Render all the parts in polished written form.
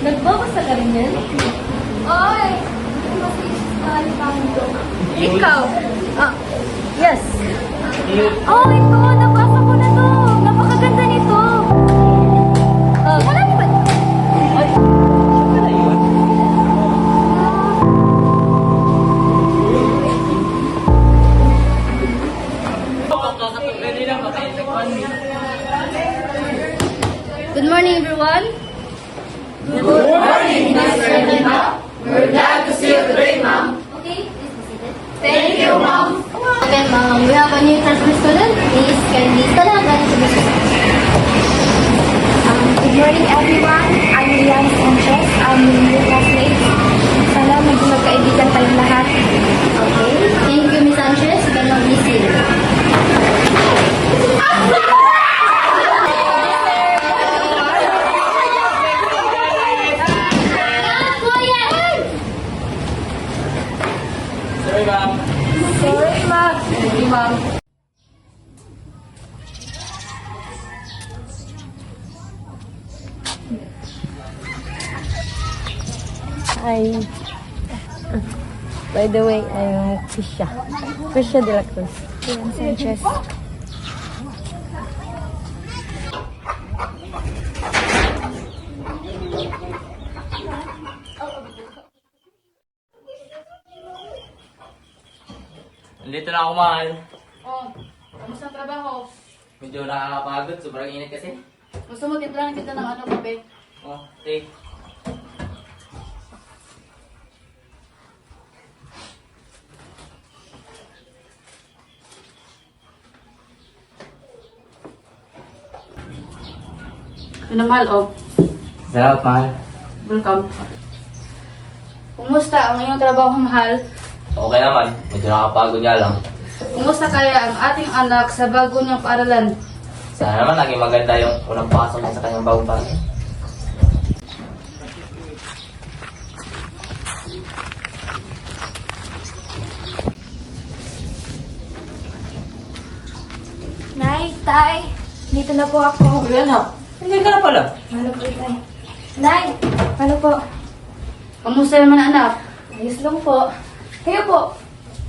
Nagbabasa ka rin yan? Oy! Ikaw? Yes. Oh, ito! Nabasa ko na to! Napakaganda nito! Wala ba? Ay, siya pala yun. Good morning, everyone. Good morning, Miss Renita. We're glad to see you today, ma'am. Okay, please be seated. Thank you, ma'am. Again, we have a new transfer student. Miss Candy Talagan. Good morning, everyone. I'm Rian Sanchez. I'm your new classmate. Sana maging magkaibigan tayong lahat. Okay, thank you, Miss Sanchez. You can now be seated. Sorry, ma'am. Sorry, ma'am. Sorry, ma'am. By the way, I'm Krisha. Krisha de la Cruz. Rian Sanchez. Nandito na ako, mahal. Oh, kamusta ang trabaho? Medyo nakakapagod. Sobrang init kasi. Gusto mo timplahan kita ng ano, kape? Oh, take. Minamahal, oh. Salamat, mahal. Welcome. Kumusta ang iyong trabaho, mahal? Okay naman. Medyo nakakapagod nga lang. Kumusta kaya ang ating anak sa bago niyang paaralan? Sana naman naging maganda yung unang pasok niya sa kanyang bagong bahay. Nay, Tay. Dito na po ako. Uy, anak. Hindi ka na pala. Ano po, Tay? Nay, ano po? Kamusta naman, anak? Ayos lang po. Kayo po.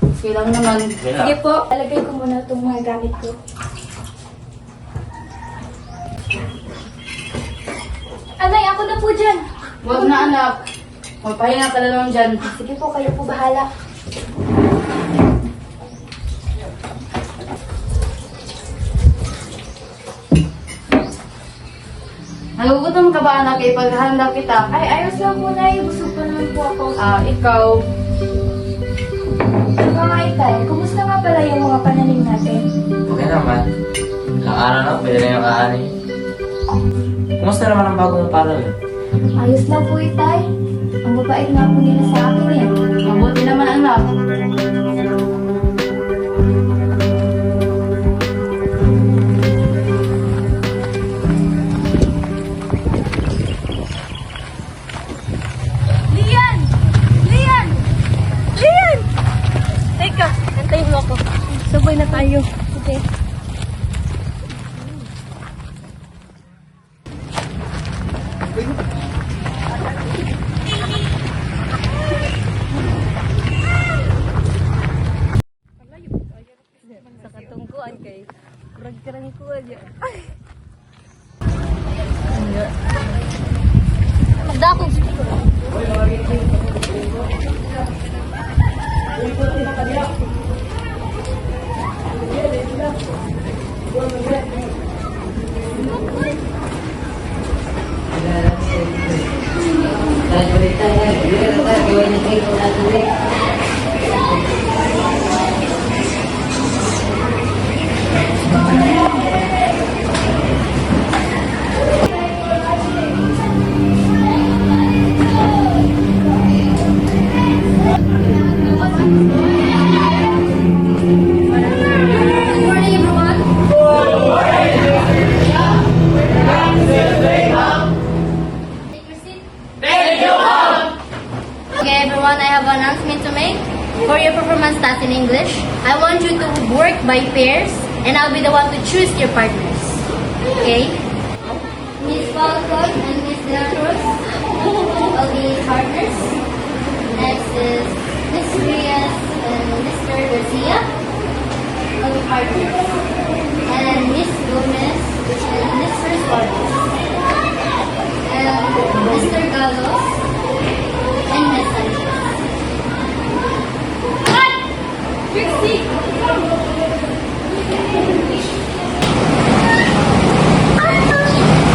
Okay lang naman. Sige na. Sige po. Talagay ko muna itong mga gamit ko. Anay, ako na po dyan. Huwag na, anak. Magpahinga ka na naman dyan. Sige po, kayo po bahala. Nagugutom ka ba, anak? Ipaghanda kita. Ay, ayos lang po, Nay. Busog pa naman po ako. Ikaw. Mga Itay, kumusta nga pala yung mga pananim natin? Okay naman. Ilang araw na, pwede na yung kaani. Kumusta naman ang bagong paral? Ayos lang po, Itay. Ang babait nga po nila sa akin eh. Mabuti naman, anak. Lian! Lian! Lian! Teka, antayin mo ako. Sabay na tayo. Okay. Sa katungkuan kay kurang-kurang ko aja. Magdako. Good morning, everyone. Take your seat. Okay, everyone, I have an announcement to make. For your performance task in English, I want you to work by pairs, and I'll be the one to choose your partners. Okay? Miss Falcon and Miss De La Cruz will be partners. Next is Miss Reyes and Mr. Garcia will be partners. And Miss Gomez and Mr. Suarez. And Mr. Galos and Miss Sanchez. Cut! Trixie!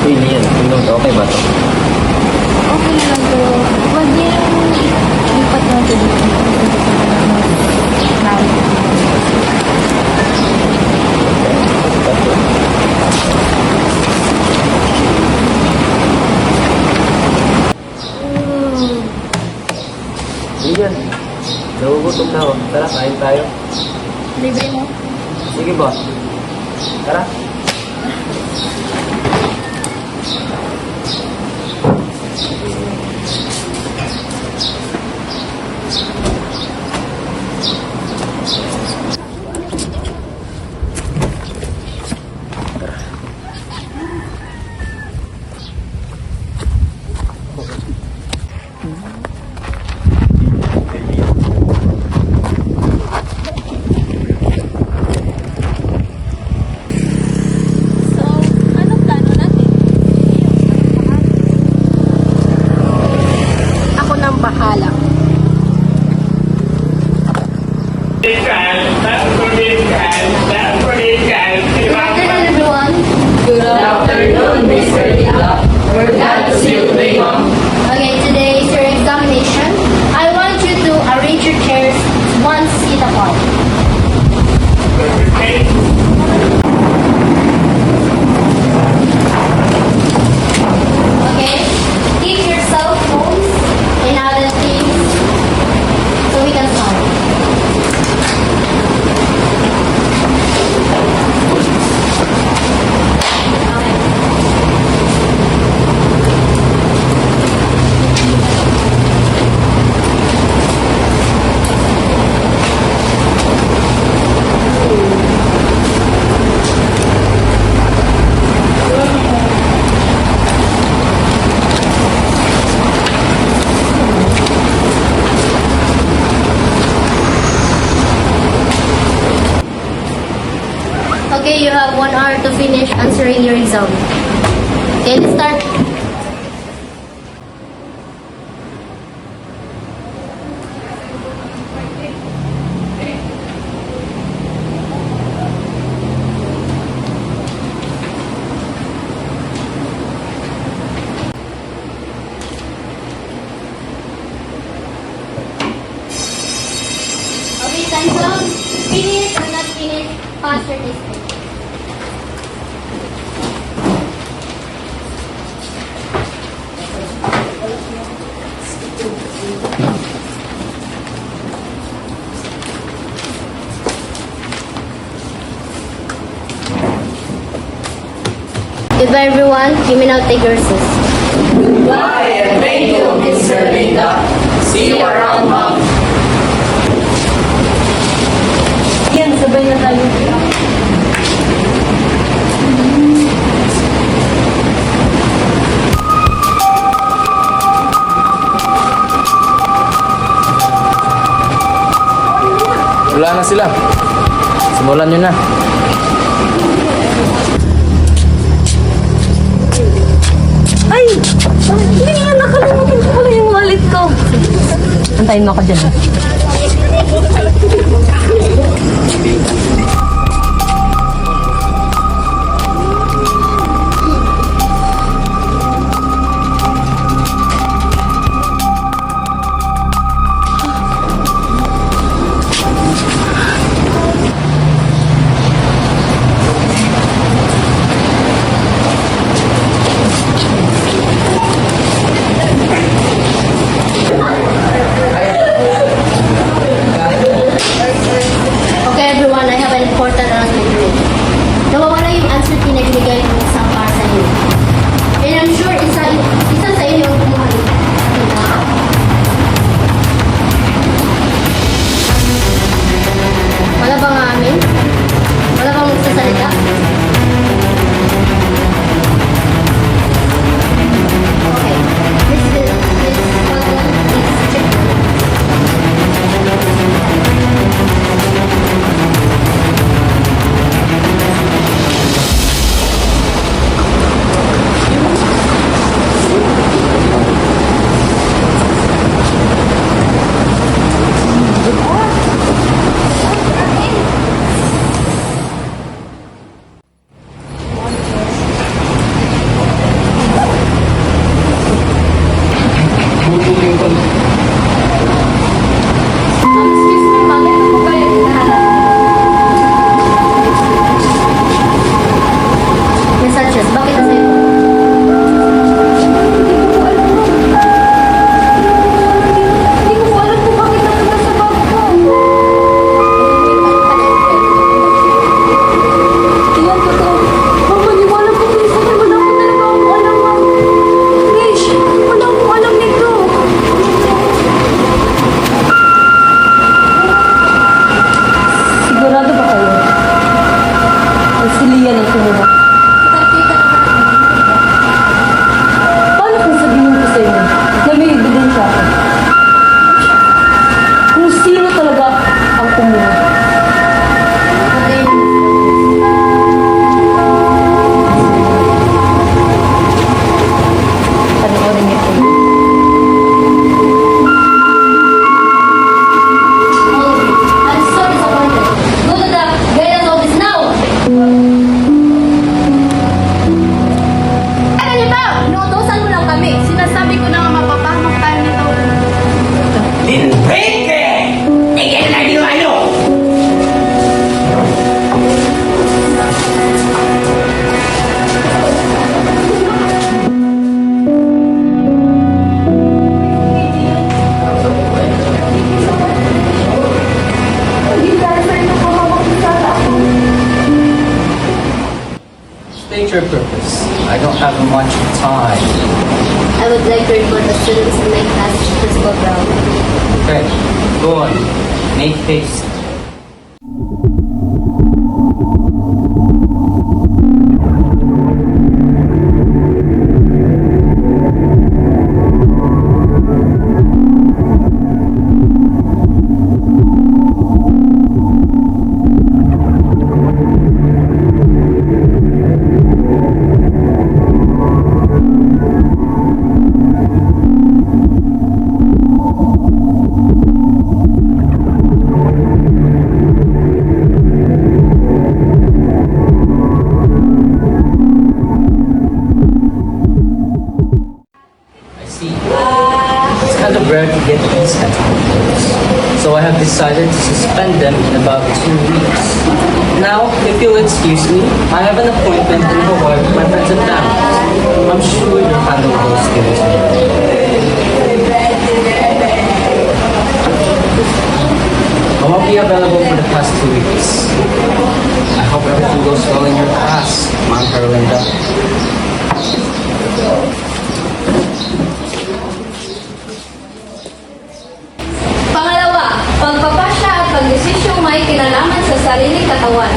Uy, Lian, tingnan mo, okay ba to? Okay na lang to. Huwag niyo lipat na ito dito. Lian, nagugutom na ako. Tara, kain tayo. Libre mo. Sige ba? Tara. So, anong plano natin? Ako nang bahala. Good afternoon, everyone. Okay, today is your examination. I want you to arrange your chairs one seat apart. Okay? Keep your cell phones and other things so we can start. Okay. Okay, you have 1 hour to finish answering your exam. Okay, let's start. Okay, time's up. Finish or not finish, pass your testing. Goodbye, everyone. You may now take your seats. Goodbye and thank you, Mr. Linda. See you around, Mom. Yan, sabay na tayo. Wala na sila. Simulan nyo na. Ay! Hindi nga nakalimutan ko pala yung wallet ko. Antayin mo ako dyan. Ha? have much time. I would like to report the students in my class to Principal Brown. Okay, go on. Make haste. I see. It's kind of rare to get these kind of reports. So I have decided to suspend them in about 2 weeks. Now, if you'll excuse me, I have an appointment in Hawaii with my friends and family. I'm sure you'll handle those things. I won't be available for the past 2 weeks. I hope everything goes well in your class, Ma'am Carlinda. Pangalawa, pagpapasya at pagdesisyong may kinalaman sa sariling katawan.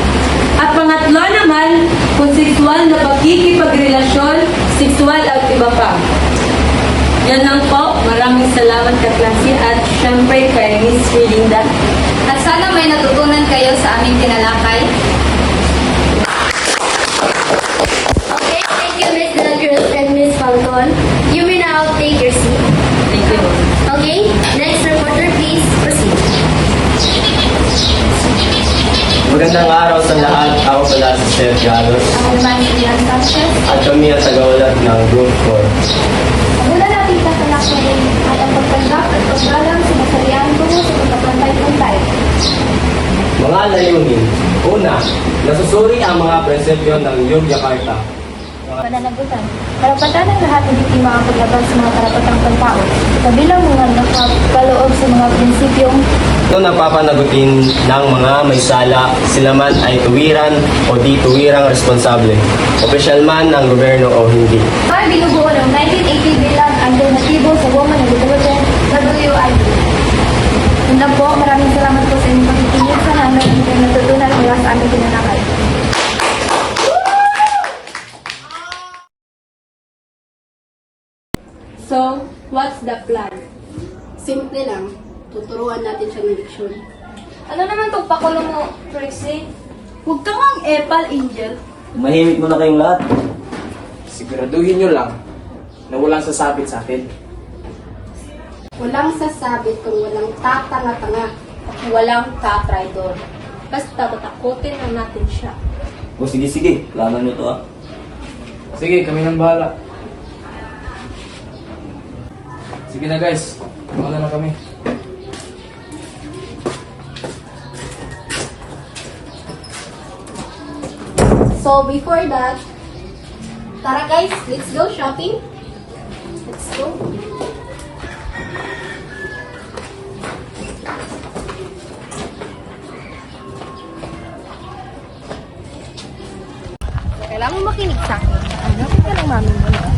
At pangatlo naman, kung sexual na pagkikipagrelasyon, sexual at iba pa. Yan lang po. Maraming salamat kaklase at syempre kay Miss Linda. At sana may natutunan kayo sa aming tinalakay. Okay, thank you, Miss De La Cruz and Miss Falcon. You may now take your seat. Thank you. Okay, next reporter, please proceed. Magandang araw sa lahat. Ako pala si Chef Galos Ako naman si Ian Sanchez. at kami ang tagaulat ng Group 4. Mula natin tatalakayin at ang pagtanggap at paggalang sa masalihan tungo sa pagpapantay-pantay. Mga layunin. Una, nasusuri ang mga prinsipyo ng Yogyakarta. Pananagutan. Karapatan ng lahat ng biktima ang paglabas sa mga karapatang pantao. Kabilang mga nakapaloob sa mga prinsipyong Ito napapanagutin ng mga may sala, sila man ay tuwiran o di tuwirang responsable, opisyal man ng gobyerno o hindi. ay binubuo ng 1980 bilang alternatibo sa Women in Development WID. Yun lang po, maraming salamat po sa inyong pakikinig. Sana meron kayong natutunan mula sa aming tinanakay. So, what's the plan? Simple lang, tuturuan natin siya ng leksyon. Ano naman itong pakulo mo, Trixie? Huwag kang ang epal, Angel. Mahimik mo na kayong lahat. Siguraduhin nyo lang na walang sasabit sa atin. Walang sasabit kung walang tatanga-tanga. At walang ka-traidor. Basta tatakutin na natin siya. O sige, laman nyo to ah. Sige, kami nang bahala. Sige na guys, wala na kami. So before that, tara guys, let's go shopping. Let's go. Kailangan mo makinig sa akin. Ano ka ng mami mo na?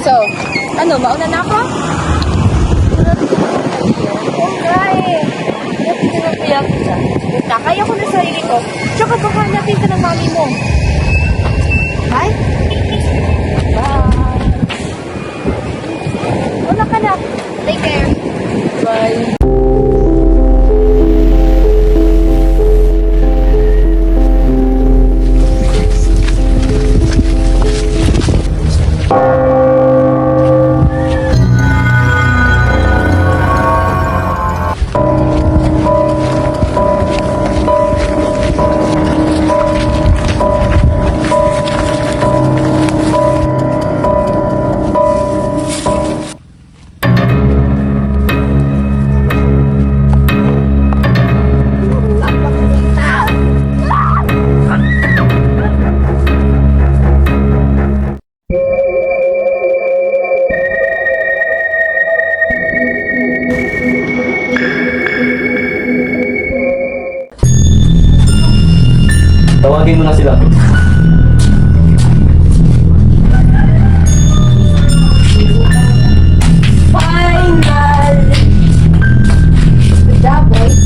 So, ano, mauna na ako? Oo nga eh. Hindi mo kaya kita. Buta, kaya ko na sarili ko. Tsaka baka natin ka ng mami mo. Bye. Bye. Wala ka na. Take care. Bye. Tawagin mo na sila. Final! Good job, boys.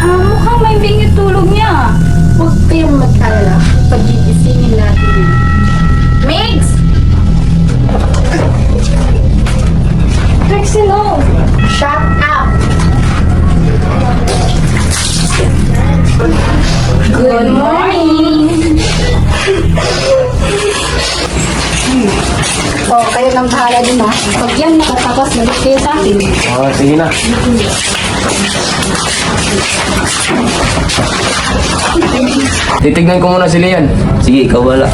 Mukhang may bingit tulog niya. Huwag kayong mag-alala. Pag-iisingin natin yun. Migs! Trixie, no! Shut up! Good morning! O, kayo nang bahala din ha. Pag yan nakatapos, balik kayo sa akin. Sige na. Titignan ko muna si Lian. Sige, ikaw wala.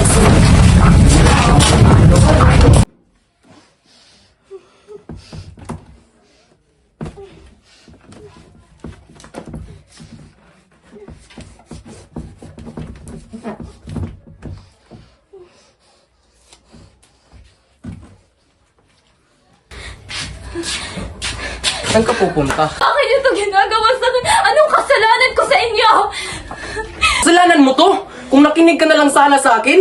Saan ka pupunta? Bakit ito ginagawa sa akin? Anong kasalanan ko sa inyo? Kasalanan mo to? Kung nakinig ka na lang sana sa akin.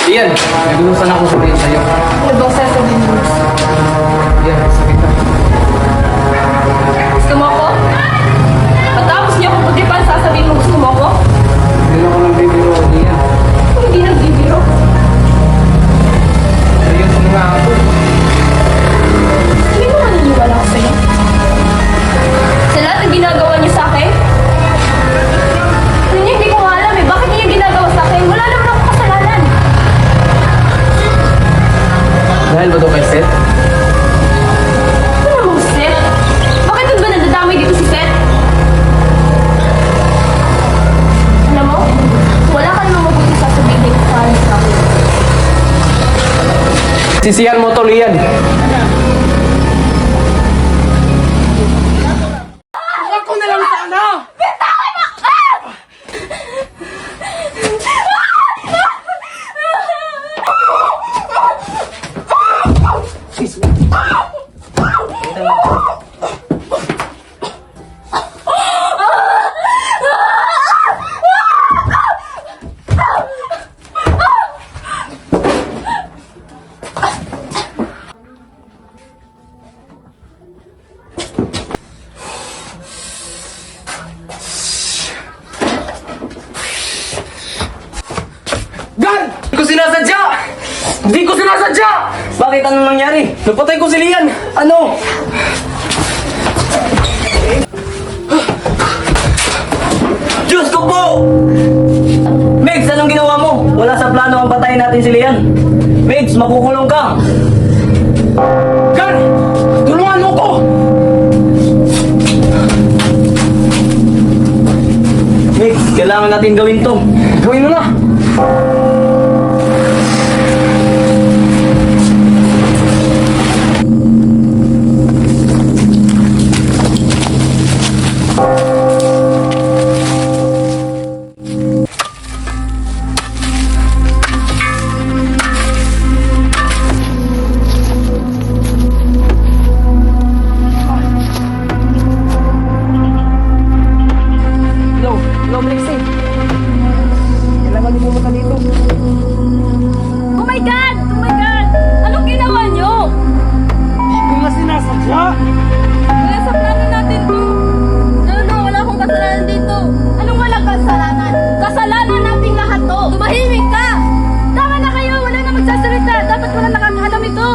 Lian, nagulusan ako sabihin sa'yo. Ano bang sasabihin mo? Lian, sakit ka. Gusto mo ako? Matapos niyo akong putipan, sasabihin mo gusto mo ako? Hindi ako ng bibiro, Lian. Kung hindi nagbibiro. Seryoso nga ako. Hindi mo naniniwala ako sa'yo. Sa lahat ng ginagawa niyo sa akin? Ano niyo, hindi ko nga alam eh. Bakit niyo ginagawa sa akin? Wala naman akong kasalanan. Dahil ba ito kay Seth? Ano namang Seth? Bakit doon ba nadadamay dito si Seth? Alam mo, wala ka namang mabuti sasabihin sa akin. Sisiyan mo to, Lian. Ako na lang sana! God! Hindi ko sinasadya! Hindi ko sinasadya! Bakit anong nangyari? Napatay ko si Lian! Ano? Diyos ko po! Megs, anong ginawa mo? Wala sa plano ang patayin natin si Lian. Megs, makukulong ka! God! Tulungan mo ko! Megs, kailangan natin gawin to. Gawin mo na! Hello, Lexi. Kailangan mo pumunta dito. Oh my God! Oh my God! Anong ginawa niyo? Hindi ko nga sinasadya! Wala sa plano natin to. No, wala akong kasalanan dito. Anong walang kasalanan? Kasalanan nating lahat to. Tumahimik ka! Tama na kayo! Wala na magsasalita. Dapat wala nakakaalam ito.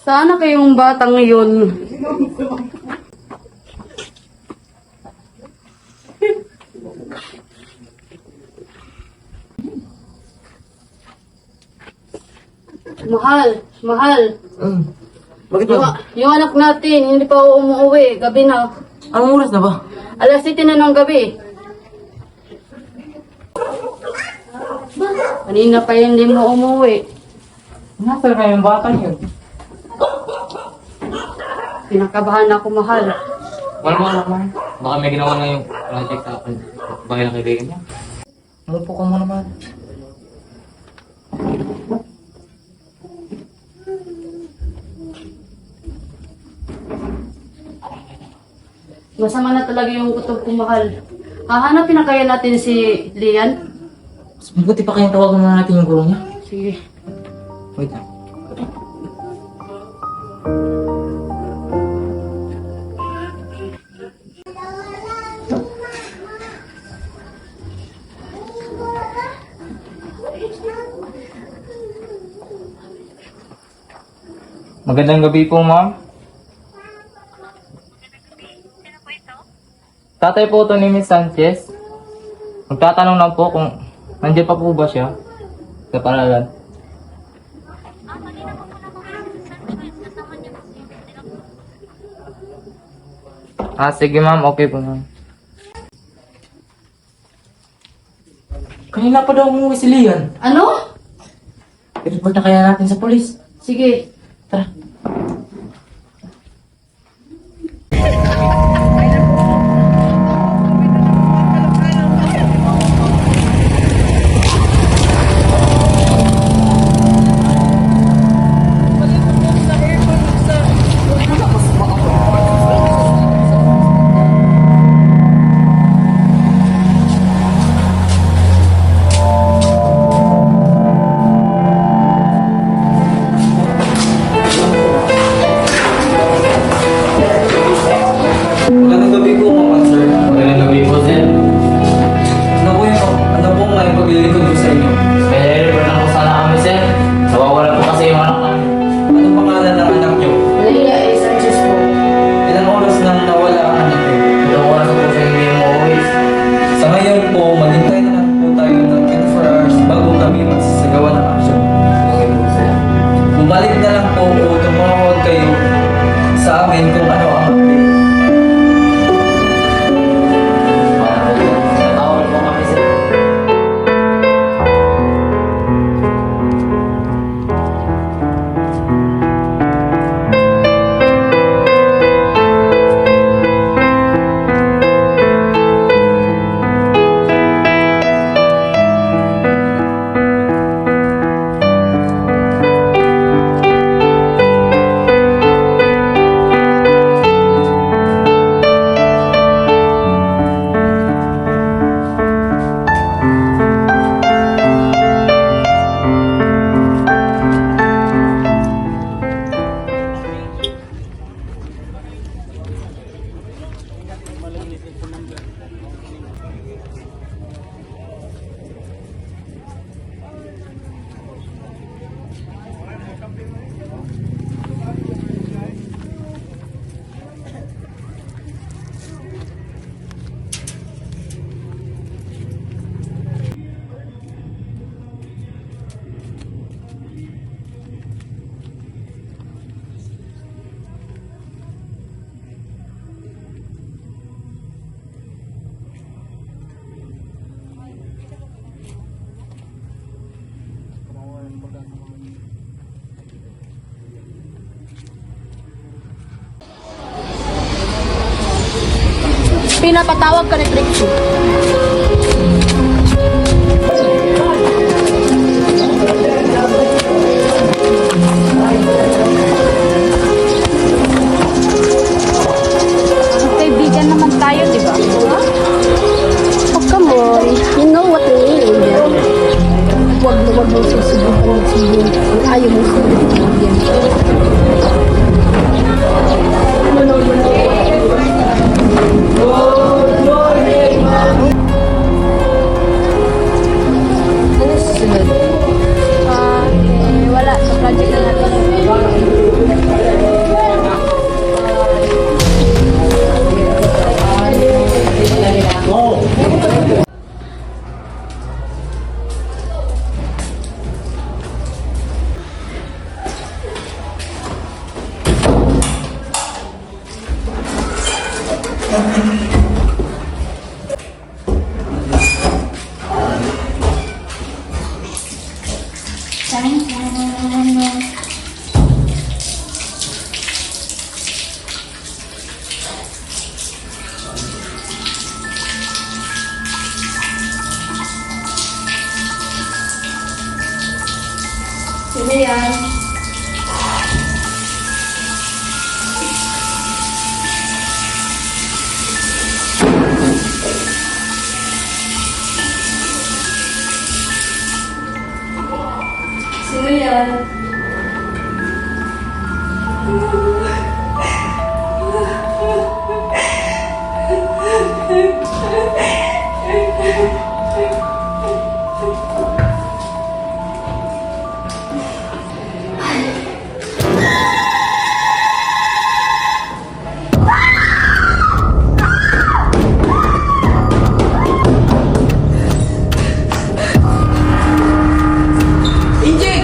Sana kayong batang yun. Mahal. Bakit ba? Yung anak natin, hindi pa umuwi. Gabi na. Anong oras na ba? Alas 7 na ng gabi. Kanina pa hindi mo umuwi. Nasaan kayo yung batang yun? Pinakabahan ako, mahal. Wala mo naman. Baka may ginawa na yung project sa akin. Bakit ang kaibigan niya? Umupo ka muna naman. Masama na talaga yung kutob ko, mahal. Hahanapin na kaya natin si Lian? Mas mabuti pa kayang tawagan na natin yung guro niya. Sige. Wait lang. Magandang gabi po, ma'am. Tatay po ito ni Miss Sanchez. Magtatanong lang po kung nandiyan pa po ba siya sa paralan. Sige ma'am, okay po ma'am. Kanina pa daw umuwi si Lian. Ano? I-report na kaya natin sa polis. Sige. Tara. Magandang gabi po, Ma'am Sir. Magandang gabi po, sir. Ano po nga yung paglilingkod ko sa inyo? May i-report na po sana kami, sir. Nawawala po kasi yung anak namin. Anong pangalan ng anak niyo? Leia A. Sanchez po. Ilang oras nang nawala ang anak niyo? Itong oras na po siya hindi umuwi. Sa ngayon po, maghintay na lang po tayo ng 24 hours bago kami magsasagawa ng action. Okay po, sir. Bumalik na lang po o tumawag kayo sa amin kung ano ang update. Para po, sir. Natawag po kami, sir. Pinapatawag ka ni Trixie. Kaibigan naman tayo, di ba? Oh, come on. You know what I mean, Angel. Huwag na huwag mong susubukan magsihin kung ayaw mong subukan. No. Sino yan? Sino yan? Inji!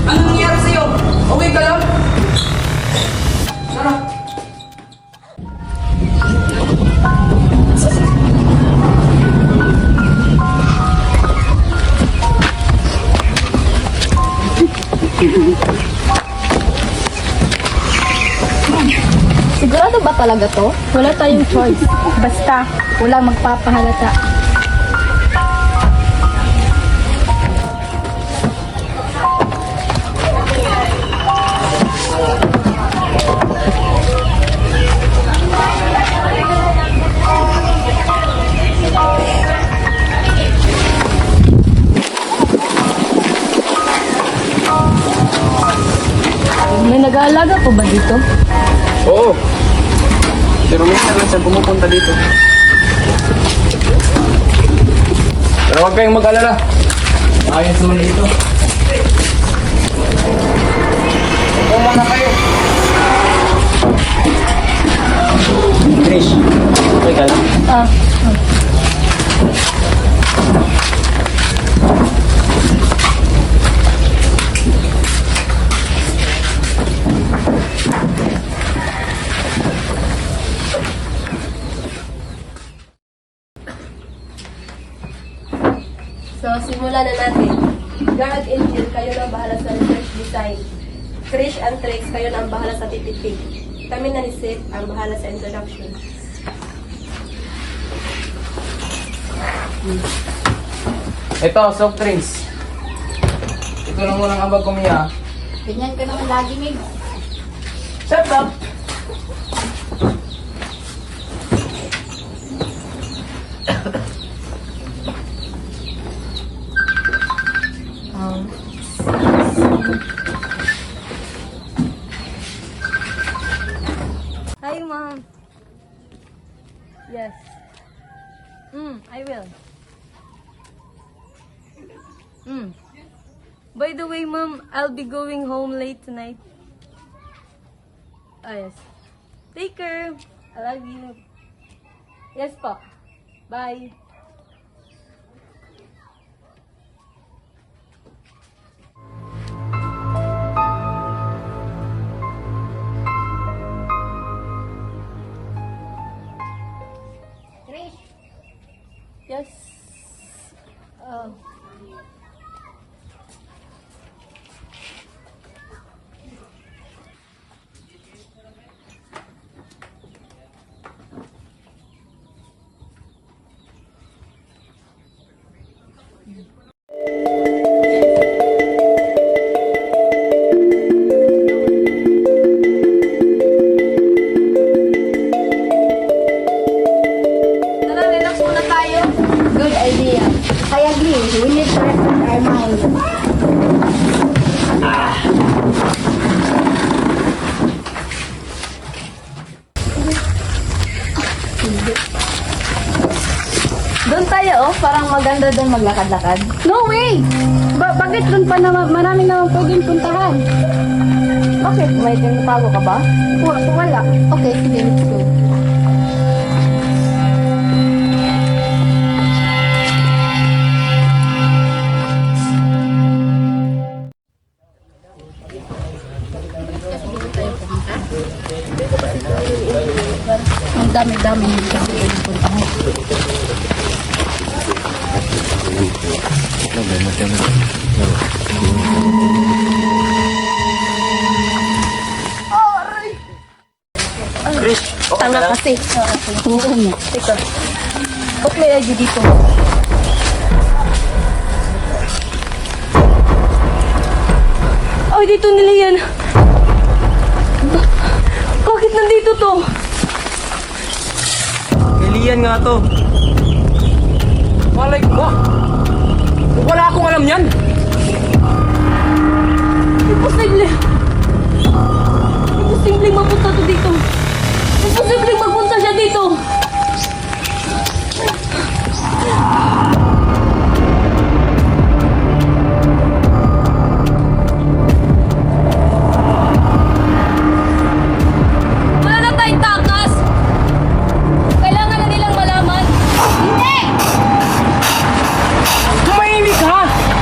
Anong nangyari sa'yo? Okay ka lang? Tara. Sigurado ba talaga to? Wala tayong choice. Basta, walang magpapahalata. May nag-aalaga po ba dito? Oo. Pero minsan lang siya pumupunta dito. Pero huwag kayong mag-alala. Ayos naman dito. Upo muna kayo. Trish, okay ka lang? So, simulan na natin. Gar at Angel, kayo na ang bahala sa research design. Trish and Trix, kayo na ang bahala sa PPT. Kami na ni Seth ang bahala sa introduction. Ito, soft drinks. Ito lang muna ang ambag ko, Mia. Ganyan ka naman lagi, Mig. Shut up! Hi, Mom. Yes. I will. By the way, Mom, I'll be going home late tonight. Ah, yes. Take care. I love you. Yes, po. Bye. Trish, Yes. Tara, relax muna tayo. Good idea. I agree. We need to refresh our mind. Doon tayo, oh. Parang maganda doon maglakad-lakad. No way! Bakit dun pa naman, marami naman pwedeng puntahan? Bakit? May tinatago ka ba? Wala. Okay, sige, let's go. Ang dami-dami yung kasi pwedeng puntahan. Chris, okay Tanga ka lang? kasi. Oo nga. Teka. Ba't may ID dito? Ay, dito nila yan. Bakit nandito to? Kay Lian nga to. Malay ko ba? Wala akong alam yan. Imposible. Imposible mapunta to dito. Imposible magpunta siya dito. Wala na tayong takas. Kailangan na nilang malaman. Hindi! Tumahimik ha!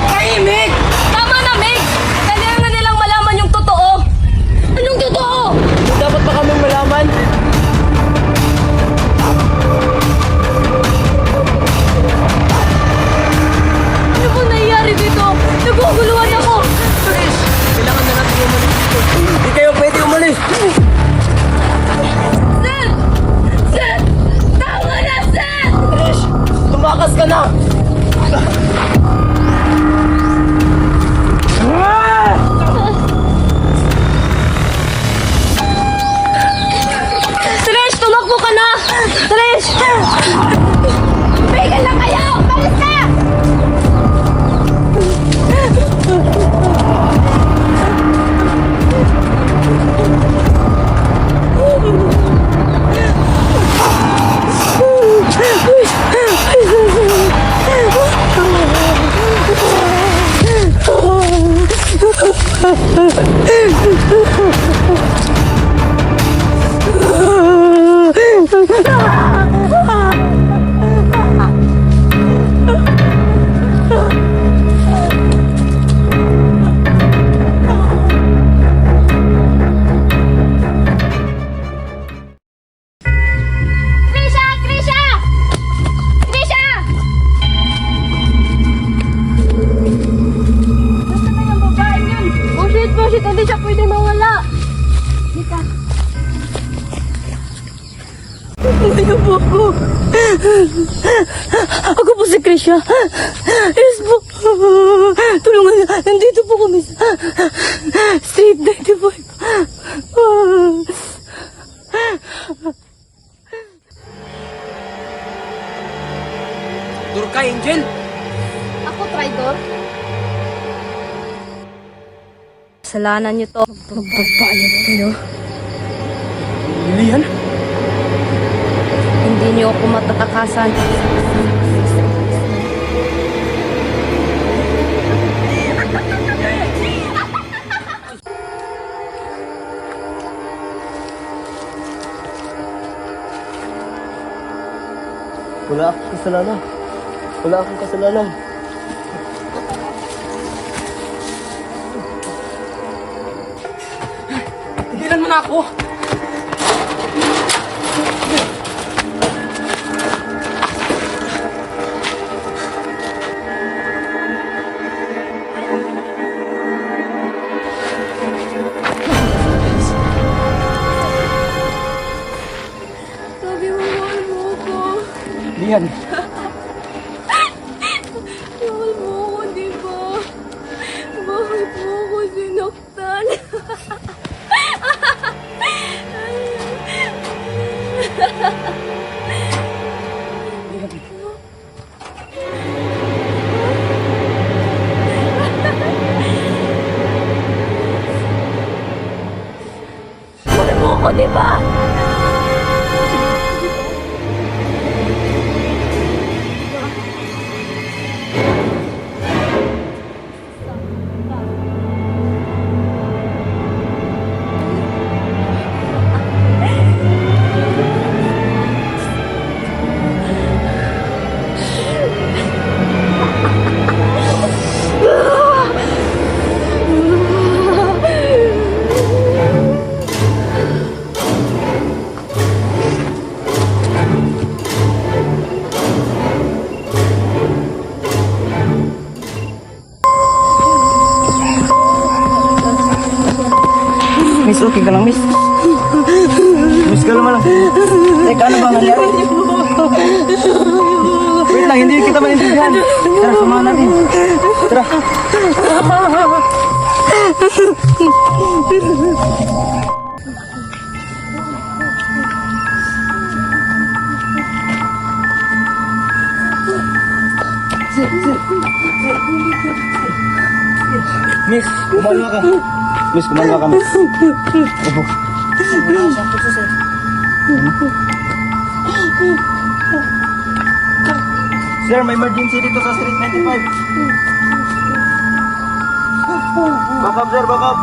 Tahimik! Tama na, Meg! Kailangan nilang malaman yung totoo. Anong totoo? Dapat ba kami malaman? Ano po nangyayari dito? Naguguluhan ako. Chris, kailangan na natin umalis dito. Hindi kayo pwede umalis. Seth! Seth! Tama na, Seth! Chris, tumakas ka na! Trish, tumakbo ka na! Trish! Bigyan lang kayo! Balis ka! Krisha! Krisha! Krisha! Nasaan na yung babae yun? Bullshit! Hindi siya pwede mawala. Dika. Ano po ako? Ako po si Krisha. Yes po. Tulungan niyo. Nandito po kami sa Street 95. Durka, Angel! Ako, traitor. Kasalanan niyo to. Magpagbayad kayo. Lian? Hindi niyo ako matatakasan. Wala akong kasalanan. Wala akong kasalanan. Tigilan mo na ako! Sabi mo, mahal mo ako. Lian, Mahal mo ako, di ba? Bakit mo ako sinaktan? Mahal mo ako, di ba? Miss, okay ka lang, Miss? Miss, kalma lang. Teka, ano ba nangyari? Wait lang, hindi kita maintindihan. Tara, samahan natin. Tara. Miss, kumalma ka. Miss, kumalma ka, Miss. Opo. Sir, may emergency dito sa Street 95. Back up, sir, back up.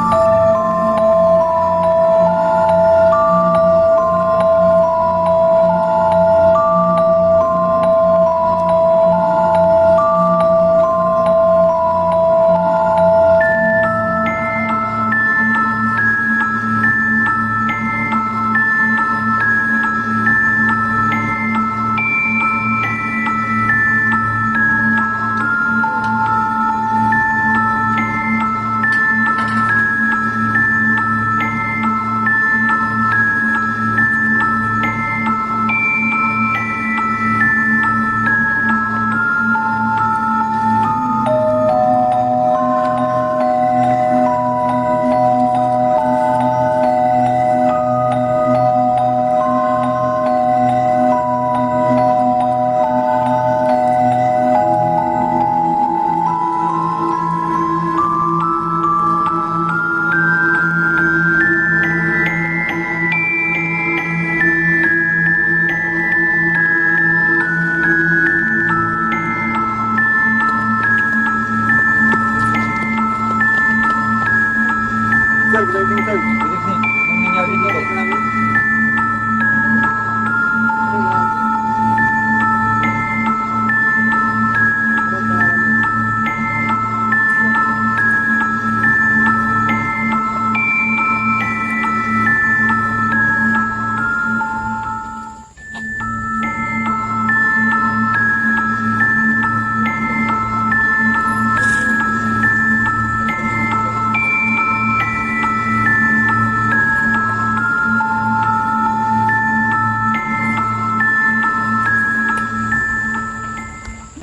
Sir, good evening, sir. Good evening. Anong nangyari dito?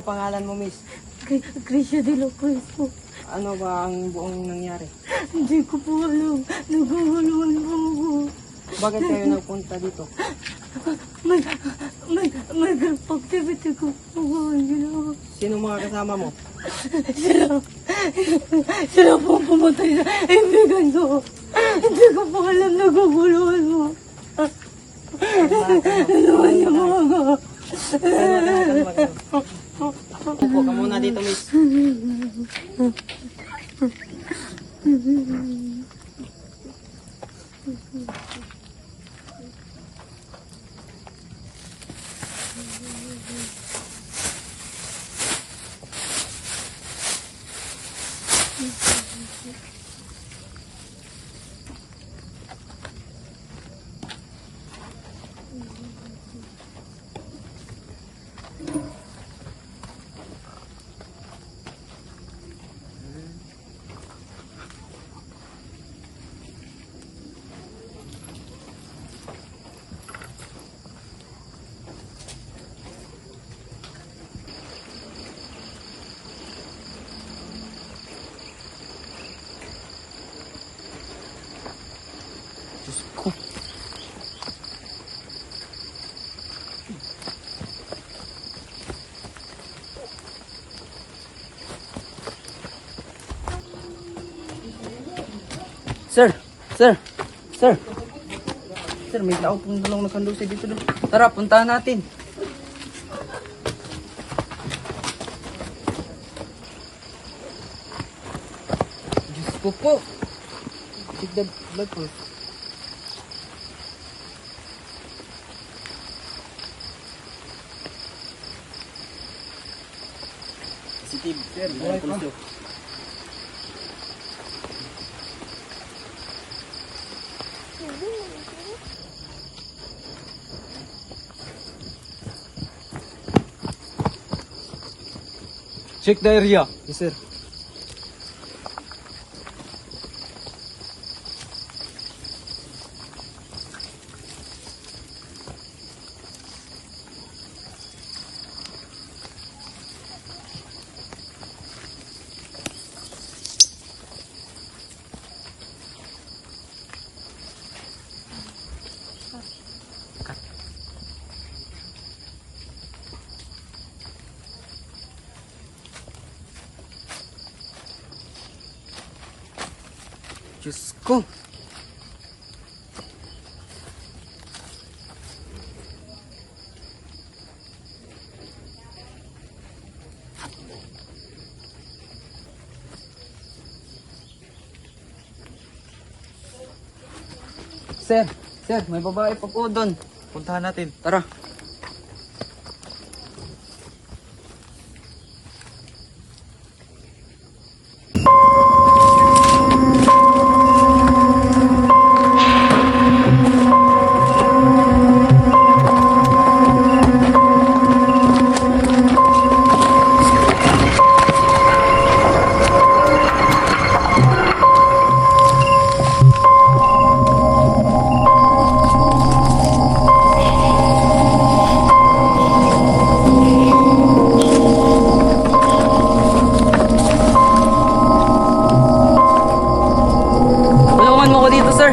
Pangalan mo, Miss? Grisha de la Cruz po. Ano ba ang buong nangyari? Hindi ko po alam. Nagkakaluan po ako. Bakit kayo nagpunta dito? May group activity ko po. Ginawa. Sino mga kasama mo? Sila po ang pumatay sa ibigan ko. Hindi ko po alam. Nagkakaluan mo. Naluan niya mo ako. Upo ka muna dito, Miss. Sir, sir, sir. Sir, may tao pong dalawang nagkandusi dito. Tara, puntahan natin. Diyos ko po. Check the blood proof. Positive, sir. Wala pulis. Check the area. Yes, sir. Diyos ko. Sir, may babae pa po doon. Puntahan natin. Tara. Tulungan mo ko dito, sir.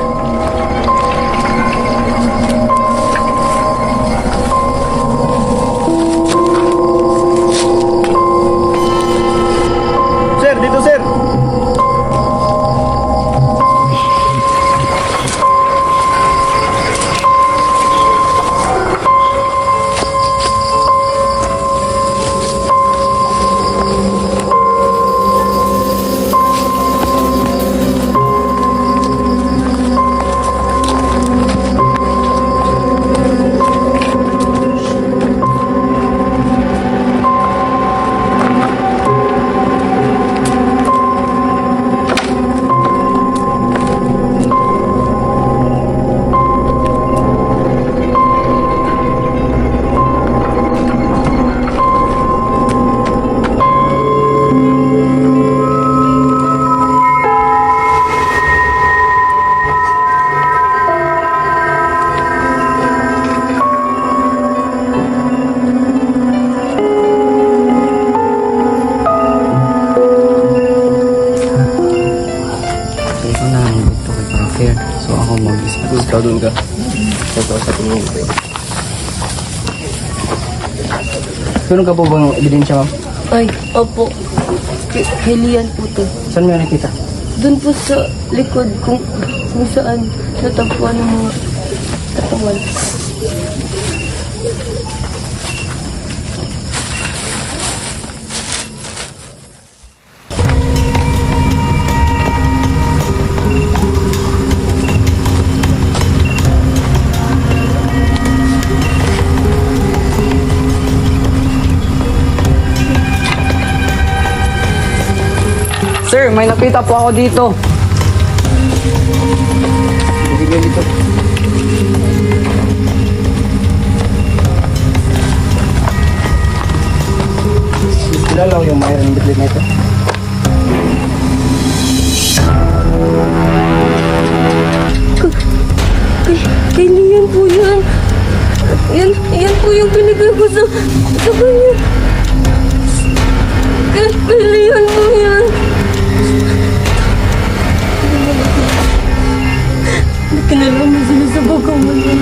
Sir, dito sir. Ikaw na lang dito kay Parker. So ako mag-dispose. Ikaw doon ka. Ito sa tingin ko. Meron ka po bang ebidensya, ma'am? Ay, opo. Kay Lian po to. Saan mo nakita? Doon po sa likod kung saan natagpuan ng mga katawan. Sir, may nakita po ako dito. Bigay dito. Kilala ko yung mayroon ng bitbit na ito. Kay Lian po yan. Yan po yung binigay ko sa kanya. Kay Lian po yan. Kinalaman sila sa bagaman yan.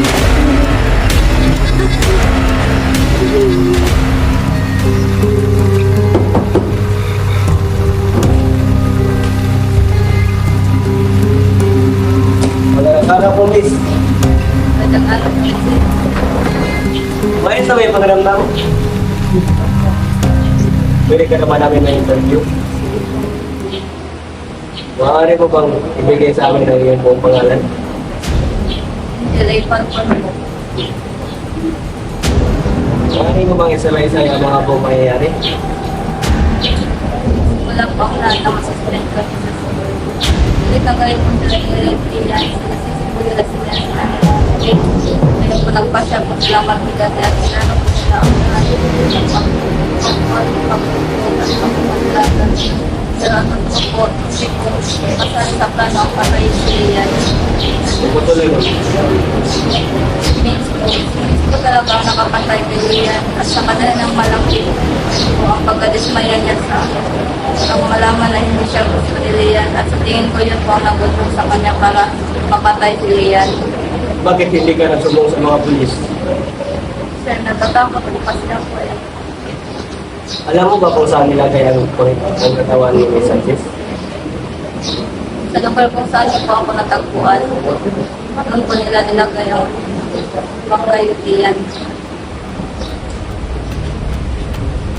Wala ka pulis. Bakit na may pakiramdam? Pwede ka naman namin na interview. Maaari mo bang ibigay sa amin ang iyong buong pangalan? Sila'y parpar po. Maaari mo bang isa-isa ang mga buong pangyayari? Wala pa ako lahat na masuspend kami sa school. Hindi ka ngayon kung talaga yung freelance. Kasi siguro sila sa ngayon po nagpasya po sila magbigat at sinano po sila ang salamat po po. Kasi po, kasal sa plano ang patay siya. Puputuloy mo. Means po talaga ang nakapatay kay Lian at sa kanila ng malaki po ang pagkadismaya niya sa ang malaman na hindi siya gusto ni Lian at sa tingin ko yun po ang nagutong sa kanya para mapatay si Lian. Bakit hindi ka nasubong sa mga pulis? Sir, natatakot po kasi ako eh. Alam mo ba kung saan nila kaya ang katawan ni Miss Sanchez? Sa lugar kung saan niyo po ako natagpuan, doon po nila nilagay ang mga Lian.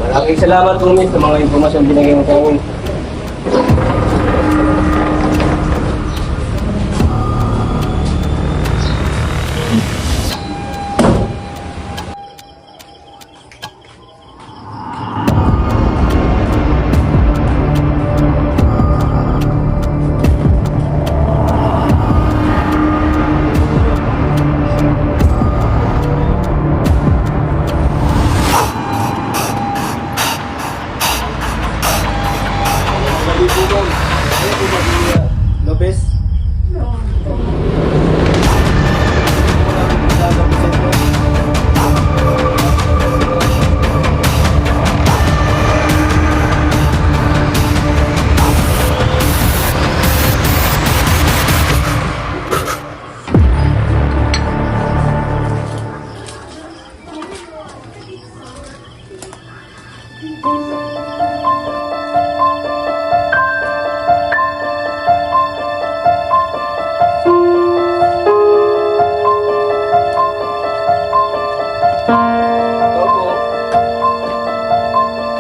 Maraming salamat po, Miss, sa mga impormasyon binigay mo sa akin. Lopez?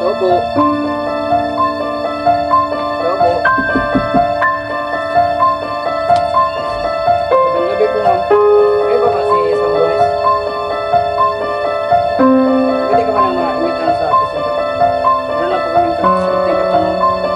Opo. Opo. Magandang gabi po, ma'am. Kayo ba ba si Sambones? Pwede ka ba na ma-imitan sa presinto? Meron na po kaming konsulting katanong. Tara po.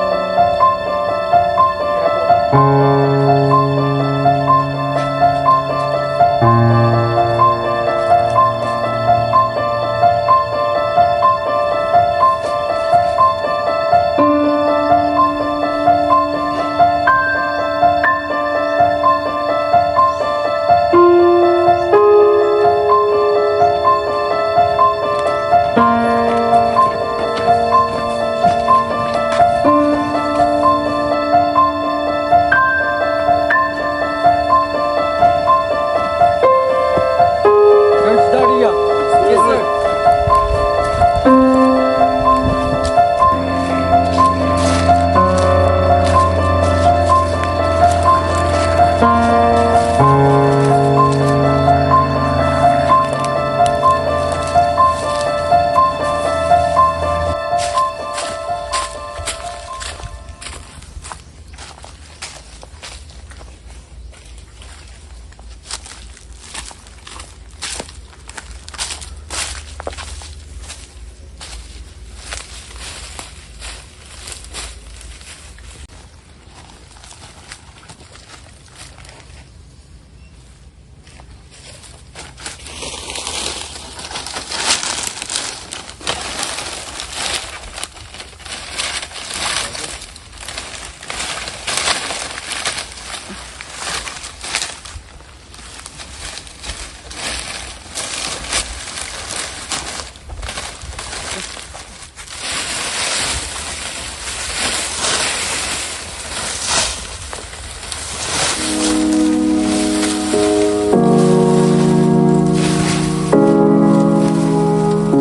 Search the area. Yes, sir.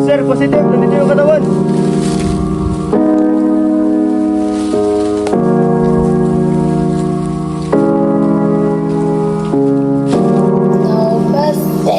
Sir, positive. Nandito yung katawan. No, basta.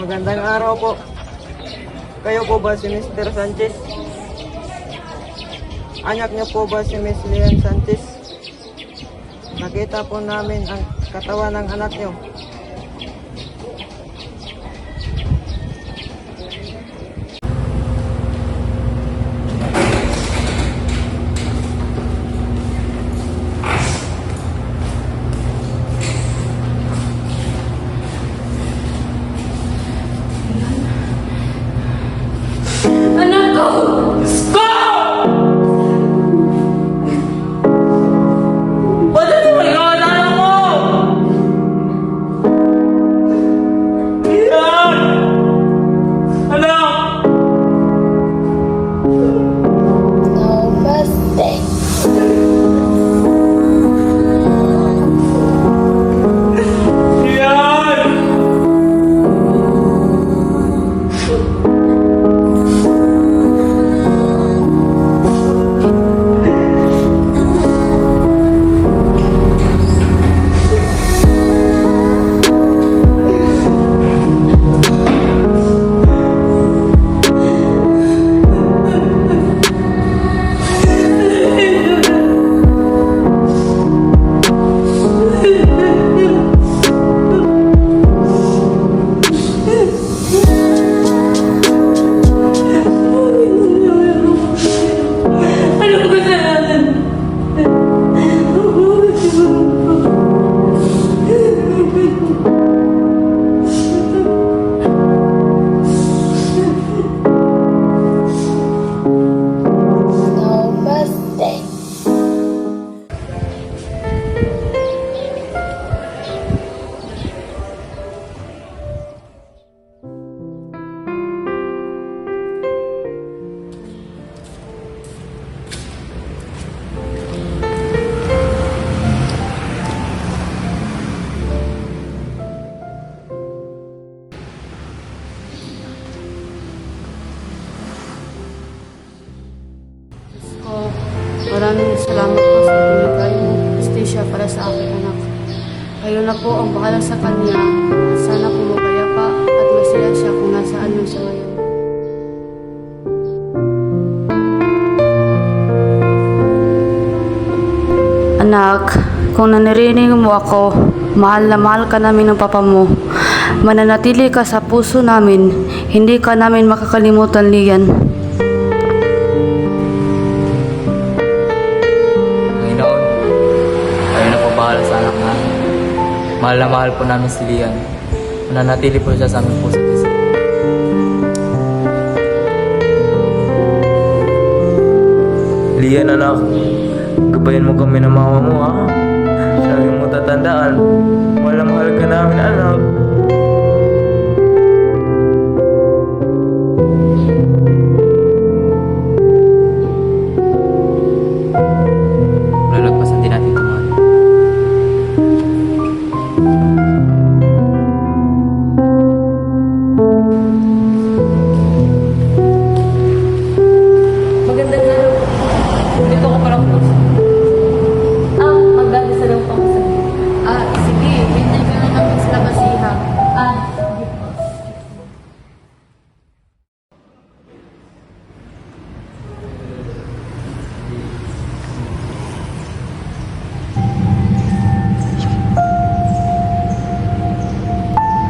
Magandang araw po. Kayo po ba si Mr. Sanchez? Anak niyo po ba si Miss Lian Sanchez? Nakita po namin ang katawan ng anak niyo. Anak ko! Ba't ito mo yung anak mo? Lian! Anak! Lian! Ano ko kasalanan? Oh, maraming salamat po sa binigay mo, justisya para sa aking anak. Kayo na po ang bahala sa kanya. Sana po mapayapa at masaya siya kung nasaan man siya ngayon. Anak, kung nanirinig mo ako, mahal na mahal ka namin ng papa mo. Mananatili ka sa puso namin, hindi ka namin makakalimutan, Lian. Panginoon, kayo na po bahala sa anak namin. Mahal na mahal po namin si Lian. Mananatili po siya sa aming puso. Lian, anak, gabayan mo kami ng mama mo, ha? Lagi mo tatandaan, mahal na mahal ka namin, anak. Lalagpasan din natin ito, mahal. Magandang araw. Dito ko pala po. Magdadasal lang po ako sa iyo. Sige, bintay ka na namin sa labasiha. Sige po.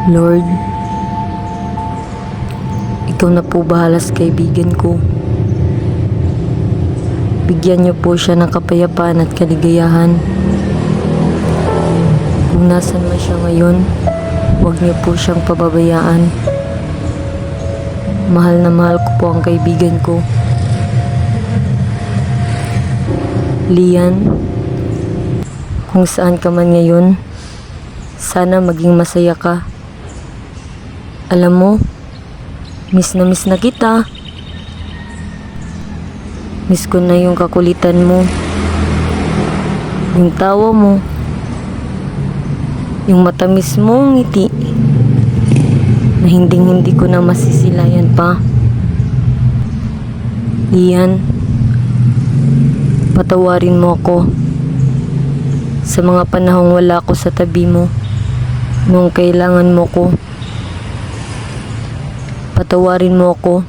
Lord, ikaw na po bahala sa kaibigan ko. Bigyan niyo po siya ng kapayapaan at kaligayahan. Kung nasan man siya ngayon, huwag niyo po siyang pababayaan. Mahal na mahal ko po ang kaibigan ko. Lian, kung saan ka man ngayon, sana maging masaya ka. Alam mo, miss na kita. Miss ko na yung kakulitan mo, yung tawa mo, yung matamis mong ngiti na hindi ko na masisilayan pa. Lian, patawarin mo ako sa mga panahong wala ko sa tabi mo nung kailangan mo ko. Patawarin mo ako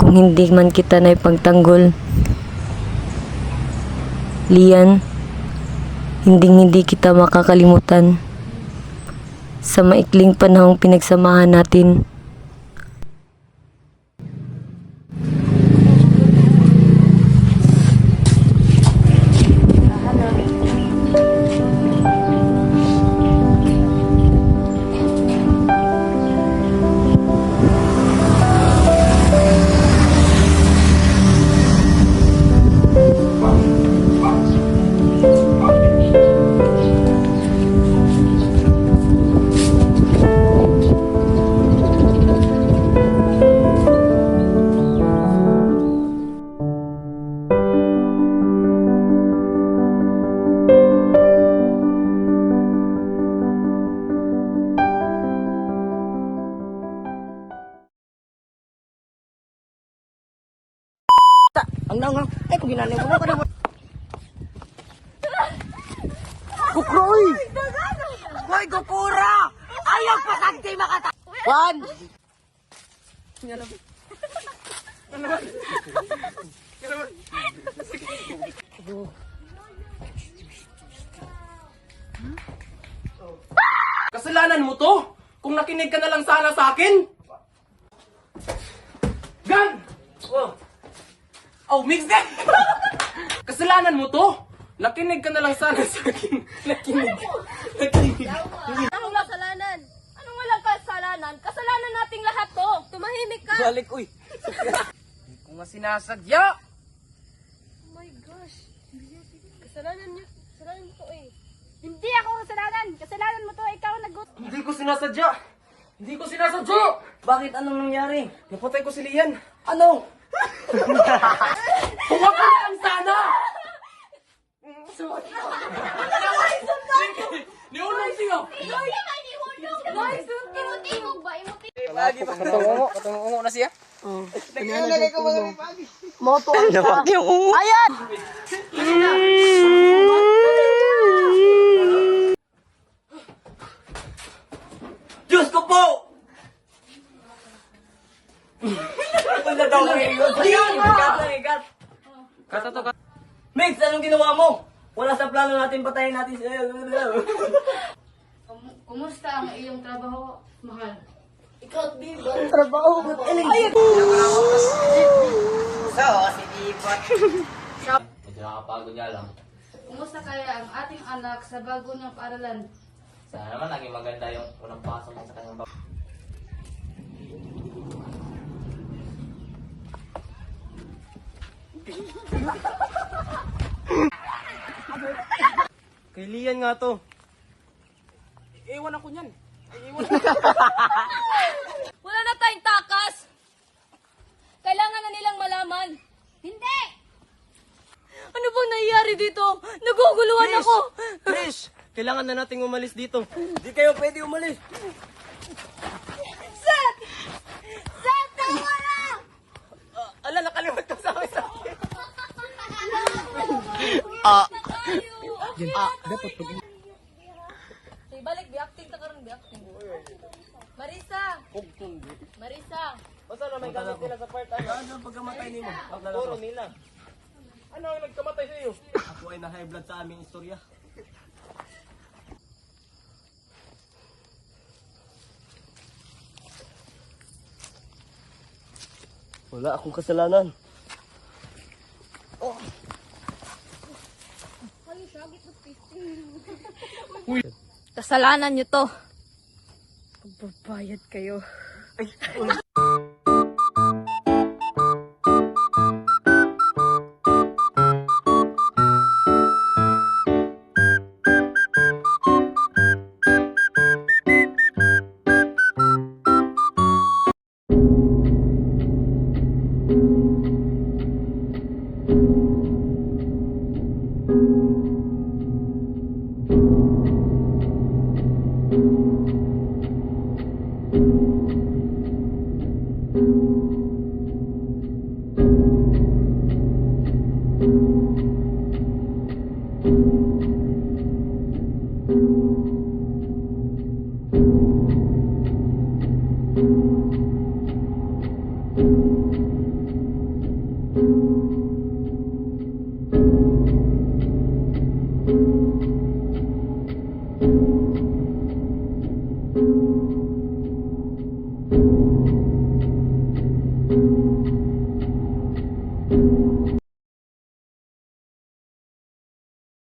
kung hindi man kita na ipagtanggol. Lian, hindi kita makakalimutan sa maikling panahong pinagsamahan natin. Ang nangang, ay kung ginanay mo ka na. Kukroy! Hoy, kukura! Ayaw pa sagdi makata! Juan! Kasalanan mo to! Kung nakinig ka na lang sana sa akin! Gan! Oh, mix din! Kasalanan mo to! Nakinig ka na lang sana sa akin. Nakinig. Anong kasalanan? Anong walang kasalanan? Kasalanan nating lahat to. Tumahimik ka. Balik, uy! Hindi ko nga sinasadya! Oh my gosh. Kasalanan niya. Kasalanan mo to eh. Hindi ako kasalanan. Kasalanan mo to. Ikaw nag- Hindi ko sinasadya! Hindi ko sinasadya! Bakit anong nangyari? Napatay ko si Lian. Ano? Huwag ko na lang sana! Niulong siya! Imot-imot ba? Imot-imot. Lagi pa. Katungo na siya? Naglalagay ko mga pagi. Moto siya. Ayan! Diyos ko po! Wala daw kayo. Ayun! Ikat. Kata to ka. Mix, anong ginawa mo? Wala sa plano natin patayin natin siya. Kumusta ang iyong trabaho, mahal? Trabaho. Ayan! Medyo nakapagod nga lang. Kumusta kaya ang ating anak sa bago niyang paaralan? Sana naman naging maganda yung unang pasok mo sa kanyang baba. Kay Lian nga to. Iwan ako niyan. Wala na tayong takas. Kailangan na nilang malaman. Hindi! Ano bang nangyayari dito? Naguguluhan ako. Trish! Kailangan na nating umalis dito. Di kayo pwede umalis. Seth! Seth, tawa na! Ala, nakalimutan ko sa akin. Dapat pag... Sige, balik, bi-acting ta karon, bi-acting. Marisa! Marisa! Basta na may gamit nila sa part ano? Ano ang pagkamatay nimo? Puro nila. Ano ang nagkamatay sa iyo? Ako ay na high blood sa aming istorya. Wala akong kasalanan. Kasalanan niyo to. Magbabayad kayo. Thank